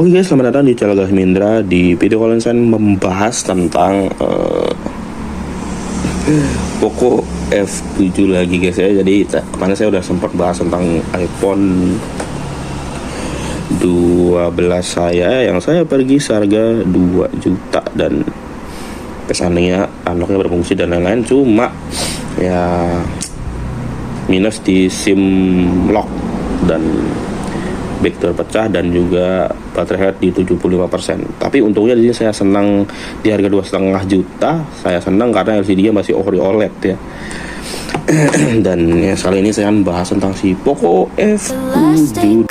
Oke guys, selamat datang di channel Gas Mindra. Di video kali ini saya membahas tentang Poco F7 lagi guys ya. Jadi kemarin saya udah sempat bahas tentang iPhone 12 saya yang saya pergi seharga 2 juta dan pesannya unlocknya berfungsi dan lain-lain, cuma ya minus di SIM lock dan back terpecah dan juga baterai health di 75%. Tapi untungnya di sini saya senang di harga 2,5 juta. Saya senang karena LCD-nya masih OLED ya. Dan ya, kali ini saya akan bahas tentang si Poco F7.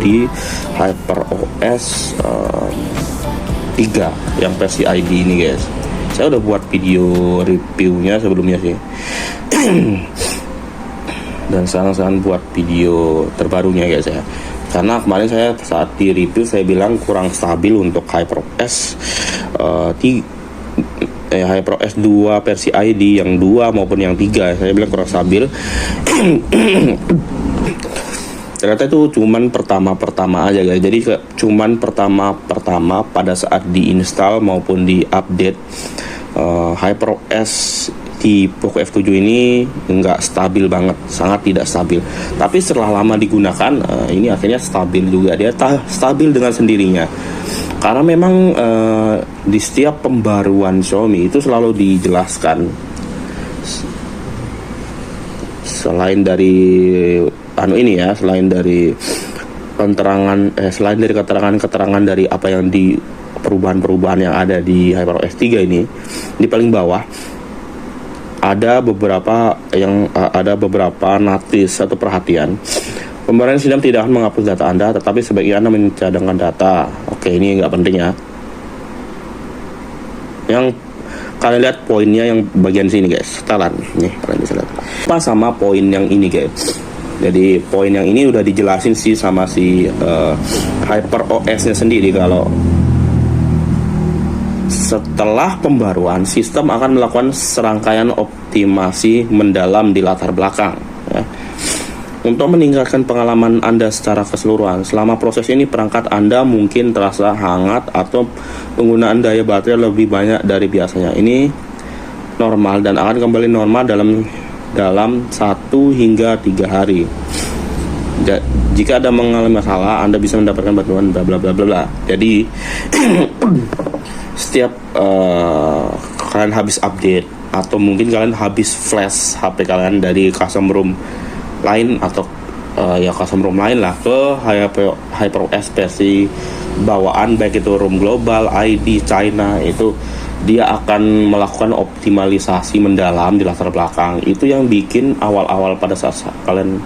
Di HyperOS 3 yang versi ID ini guys. Saya udah buat video reviewnya sebelumnya sih. Dan sekarang buat video terbarunya guys ya. Karena kemarin saya saat di review saya bilang kurang stabil untuk HyperOS HyperOS 2 versi ID yang 2 maupun yang 3. Saya bilang kurang stabil. Ternyata itu cuman pertama aja guys. Jadi cuman pertama pada saat diinstal maupun di update HyperOS di Poco F7 ini nggak stabil banget, sangat tidak stabil. Tapi setelah lama digunakan ini akhirnya stabil juga. Dia stabil dengan sendirinya. Karena memang di setiap pembaruan Xiaomi itu selalu dijelaskan selain dari selain dari keterangan dari apa yang di perubahan-perubahan yang ada di HyperOS 3 ini, di paling bawah ada beberapa notice atau perhatian. Pembaruan sistem tidak akan menghapus data Anda, tetapi sebaiknya Anda mencadangkan data. Oke, ini nggak penting ya. Yang kalian lihat poinnya yang bagian sini guys, setelan nih, kalian bisa lihat apa sama poin yang ini guys. Jadi poin yang ini udah dijelasin sih sama si HyperOS-nya sendiri, kalau setelah pembaruan sistem akan melakukan serangkaian optimasi mendalam di latar belakang ya, untuk meningkatkan pengalaman Anda secara keseluruhan. Selama proses ini perangkat Anda mungkin terasa hangat atau penggunaan daya baterai lebih banyak dari biasanya. Ini normal dan akan kembali normal dalam 1 hingga 3 hari. Jika Anda mengalami masalah, Anda bisa mendapatkan bantuan bla bla bla bla bla. Jadi setiap kalian habis update atau mungkin kalian habis flash HP kalian dari custom ROM lain atau custom ROM lain lah ke HyperOS versi bawaan, baik itu ROM global, ID, China, itu dia akan melakukan optimalisasi mendalam di latar belakang. Itu yang bikin awal-awal pada saat kalian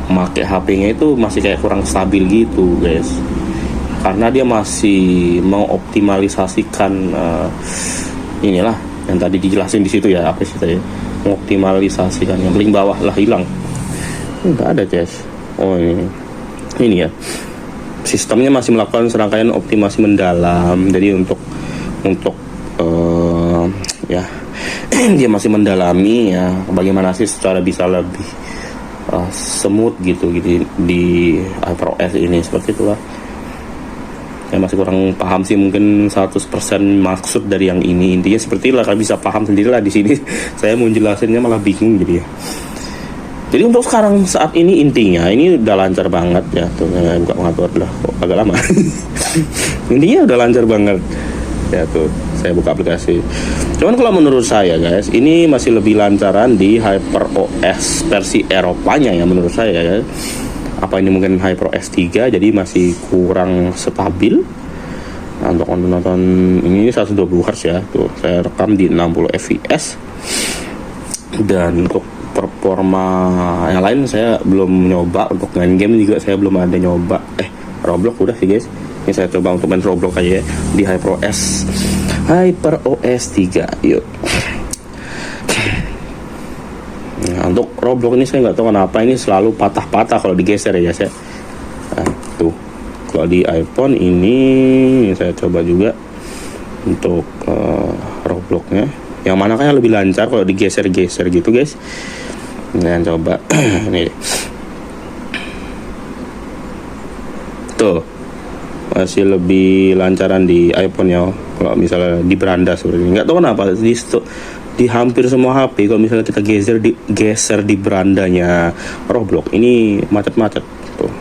memakai HP-nya itu masih kayak kurang stabil gitu guys, karena dia masih mengoptimalisasikan inilah yang tadi dijelasin di situ ya, apa sih tadi, mengoptimalisasikan yang paling bawah lah, hilang nggak ada guys. Oh ini ya, sistemnya masih melakukan serangkaian optimasi mendalam. Jadi untuk dia masih mendalami ya bagaimana sih secara bisa lebih smooth gitu di HyperOS ini, seperti itulah. Saya masih kurang paham sih, mungkin 100% maksud dari yang ini. Intinya seperti itulah, kalian bisa paham sendirilah di sini. Saya mau jelasinnya malah bingung gitu ya. Jadi untuk sekarang saat ini intinya ini udah lancar banget ya. Tuh buka mengatur lah, kok agak lama. Intinya udah lancar banget. Ya tuh, saya buka aplikasi. Cuman kalau menurut saya guys, ini masih lebih lancaran di HyperOS versi Eropanya ya menurut saya ya. Apa ini mungkin HyperOS 3 jadi masih kurang stabil. Nah, untuk nonton ini 120 Hz ya. Tuh, saya rekam di 60 fps. Dan untuk performa yang lain saya belum nyoba. Untuk main game juga saya belum ada nyoba. Roblox udah sih guys. Ini saya coba untuk main Roblox aja ya, di HyperOS HyperOS 3. Yuk. Nah, untuk Roblox ini saya nggak tahu kenapa ini selalu patah-patah kalau digeser ya guys ya. Nah, tuh kalau di iPhone ini saya coba juga untuk Robloxnya, yang mana kayak lebih lancar kalau digeser-geser gitu guys. Nah coba nih tuh masih lebih lancaran di iPhone ya kalau misalnya di beranda seperti ini. Nggak tahu kenapa di hampir semua HP kalau misalnya kita geser di berandanya Roblox ini macet-macet tuh.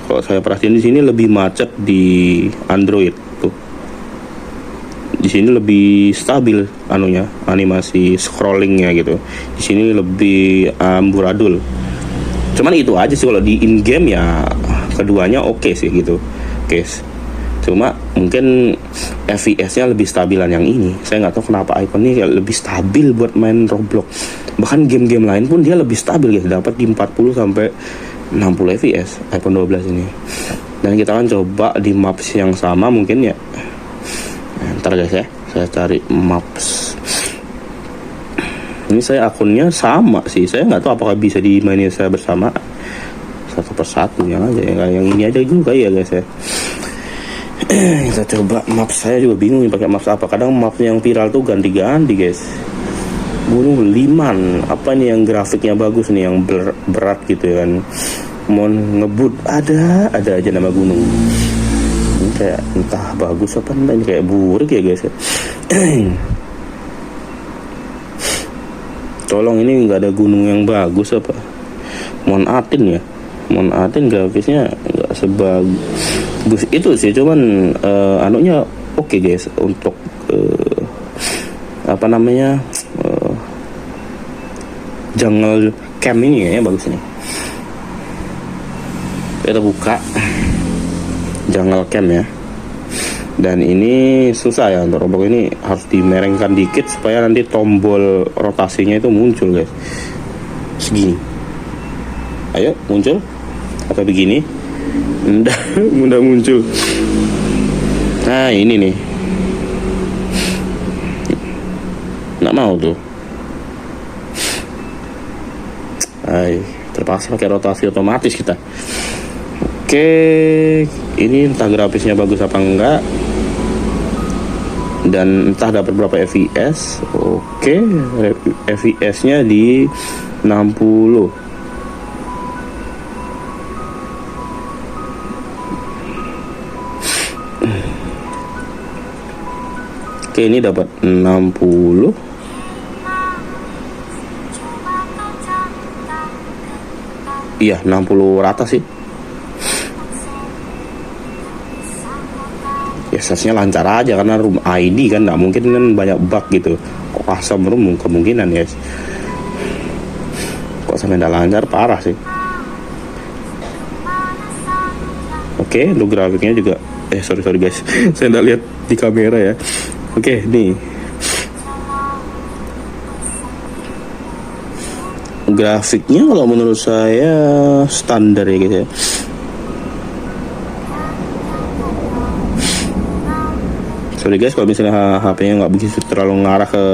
Kalau saya perhatiin di sini lebih macet di Android tuh. Di sini lebih stabil anunya, animasi scrollingnya gitu. Di sini lebih amburadul. Cuman itu aja sih, kalau di in game ya keduanya oke sih gitu guys. Cuma mungkin FPS-nya lebih stabilan yang ini. Saya nggak tahu kenapa iPhone ini lebih stabil buat main Roblox. Bahkan game-game lain pun dia lebih stabil guys, dapat di 40 sampai 60 fps iPhone 12 ini. Dan kita akan coba di maps yang sama mungkin ya. Ntar guys ya, saya cari maps. Ini saya akunnya sama sih, saya nggak tahu apakah bisa dimainin saya bersama satu persatu yang aja yang ini aja juga ya guys ya. Kita coba maps, saya juga bingung nih pakai maps apa. Kadang maps yang viral tuh ganti-ganti guys. Gunung Liman, apa nih yang grafiknya bagus nih, yang berat gitu ya kan. Mau ngebut ada aja nama gunung. Ini kayak entah bagus apa enggak, ini kayak burik ya guys ya. Tolong, ini nggak ada gunung yang bagus apa. Mon Atin ya, Mon Atin grafisnya nggak sebagus itu sih, cuman anunya oke guys untuk apa namanya jungle camp ini ya bagus nih. Kita buka jungle camp ya. Dan ini susah ya untuk Roblox ini, harus dimerengkan dikit supaya nanti tombol rotasinya itu muncul guys. Segini. Ayo muncul atau begini. Mudah muncul. Nah ini nih. Nggak mau tuh. Ay, terpaksa pakai rotasi otomatis kita. Oke, ini entah grafisnya bagus apa enggak, dan entah dapat berapa fps. Oke, fps-nya di 60. Oke, ini dapat 60. Iya, 60 rata sih. Ya seharusnya lancar aja karena room ID kan, nggak mungkin kan banyak bug gitu. Kok custom room kemungkinan ya. Kok sampai nggak lancar, parah sih. Oke, untuk grafiknya juga sorry guys, saya nggak lihat di kamera ya. Oke, nih grafiknya kalau menurut saya standar ya guys ya. Sorry guys kalau misalnya HP-nya nggak begitu terlalu ngarah ke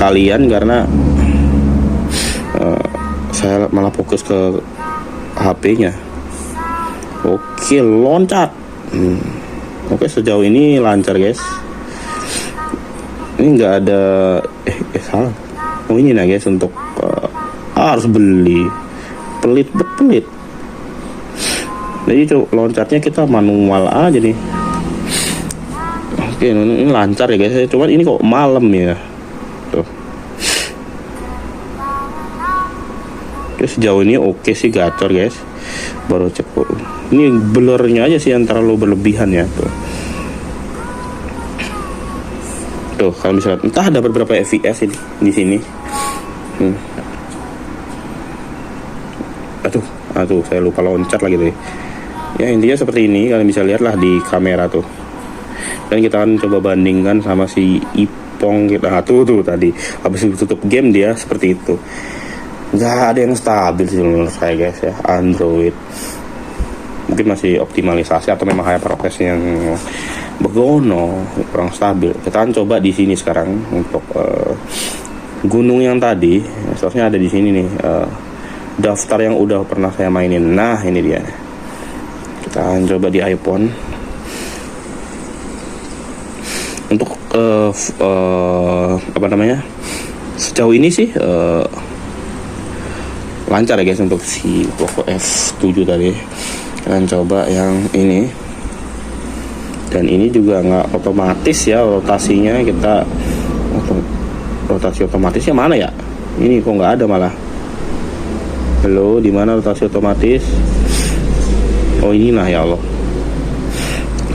kalian, karena saya malah fokus ke HP-nya. Oke, loncat. Oke, sejauh ini lancar guys. Ini nggak ada salah. Oh ini nah guys, untuk harus beli, pelit. Jadi loncatnya kita manual aja nih. Oke, ini lancar ya guys. Cuman ini kok malam ya. Tuh. Oke, sejauh ini oke sih, gacor guys. Baru cek. Ini blurnya aja sih yang terlalu berlebihan ya. Tuh, kalau misalnya entah ada beberapa fps ini di sini. Aduh, saya lupa loncat lagi deh. Ya intinya seperti ini, kalian bisa lihatlah di kamera tuh. Dan kita akan coba bandingkan sama si Ipong kita. Tuh tadi habis tutup game dia seperti itu. Nggak ada yang stabil sih menurut saya guys ya, Android. Mungkin masih optimalisasi atau memang HyperOS yang begono, kurang stabil. Kita akan coba di sini sekarang untuk gunung yang tadi. Seharusnya ada di sini nih, daftar yang udah pernah saya mainin. Nah, ini dia. Kita akan coba di iPhone. Untuk apa namanya? Sejauh ini sih lancar ya guys untuk si Poco F7 tadi. Kita akan coba yang ini. Dan ini juga nggak otomatis ya rotasinya. Kita rotasi otomatisnya mana ya? Ini kok nggak ada malah. Halo, di mana rotasi otomatis? Oh, ini nah ya Allah.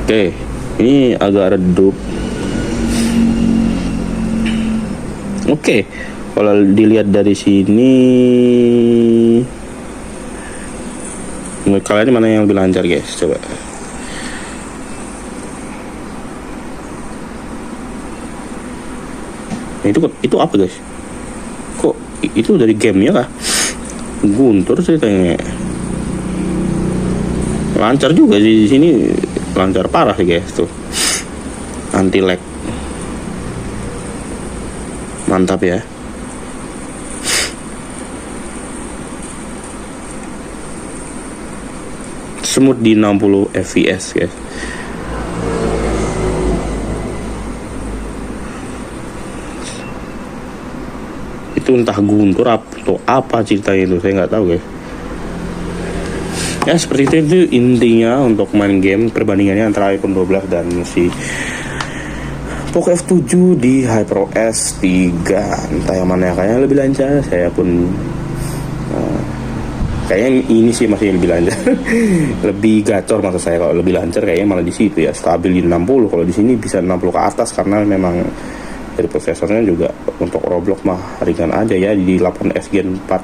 Oke, ini agak redup. Oke, kalau dilihat dari sini, menurut kalian mana yang lebih lancar guys? Coba. Itu apa guys? Kok itu dari gamenya kah? Guntur ceritanya. Lancar juga di sini, lancar parah sih guys tuh. Anti lag. Mantap ya. Smooth di 60 fps guys. Itu entah guntur atau apa ceritanya itu, saya nggak tahu guys. Ya seperti itu intinya untuk main game, perbandingannya antara iPhone 12 dan si Poco F7 di HyperOS 3. Entah yang mana yang kayaknya lebih lancar. Saya pun kayaknya ini sih masih lebih lancar. Lebih gacor maksud saya. Kalau lebih lancar kayaknya malah di situ ya, stabil di 60. Kalau di sini bisa 60 ke atas karena memang dari prosesornya juga untuk Roblox mah ringan aja ya di 8S Gen 4.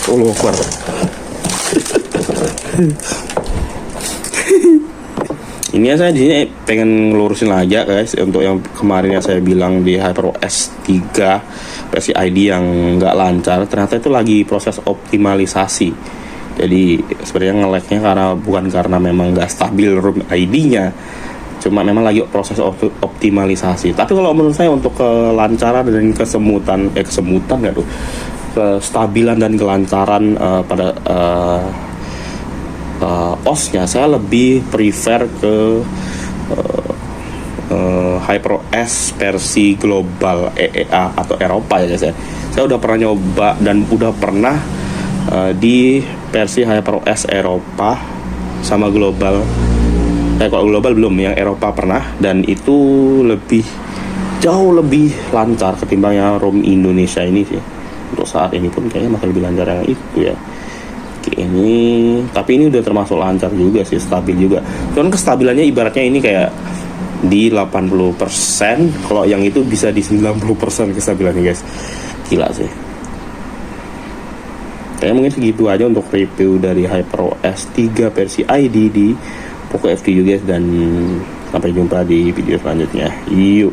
Allah Akbar. Ini ya saya di sini pengen ngelurusin aja guys untuk yang kemarin yang saya bilang di HyperOS 3 versi ID yang nggak lancar, ternyata itu lagi proses optimalisasi. Jadi sebenarnya nge-lag-nya bukan karena memang nggak stabil room ID-nya, cuma memang lagi proses optimalisasi. Tapi kalau menurut saya untuk kelancaran dan kesemutan nggak tuh, kestabilan dan kelancaran pada OS-nya, saya lebih prefer ke HyperOS versi global EEA atau Eropa ya guys ya. Saya udah pernah nyoba dan udah pernah di versi HyperOS Eropa sama global. Kalau global belum, yang Eropa pernah, dan itu jauh lebih lancar ketimbang yang ROM Indonesia ini sih. Untuk saat ini pun kayaknya masih lebih lancar yang itu ya. Ini tapi ini udah termasuk lancar juga sih, stabil juga. Cuman kestabilannya ibaratnya ini kayak di 80%, kalau yang itu bisa di 90% kestabilannya guys. Gila sih. Kayaknya mungkin segitu aja untuk review dari HyperOS 3 versi ID di Poco F7 guys, dan sampai jumpa di video selanjutnya. Yuk.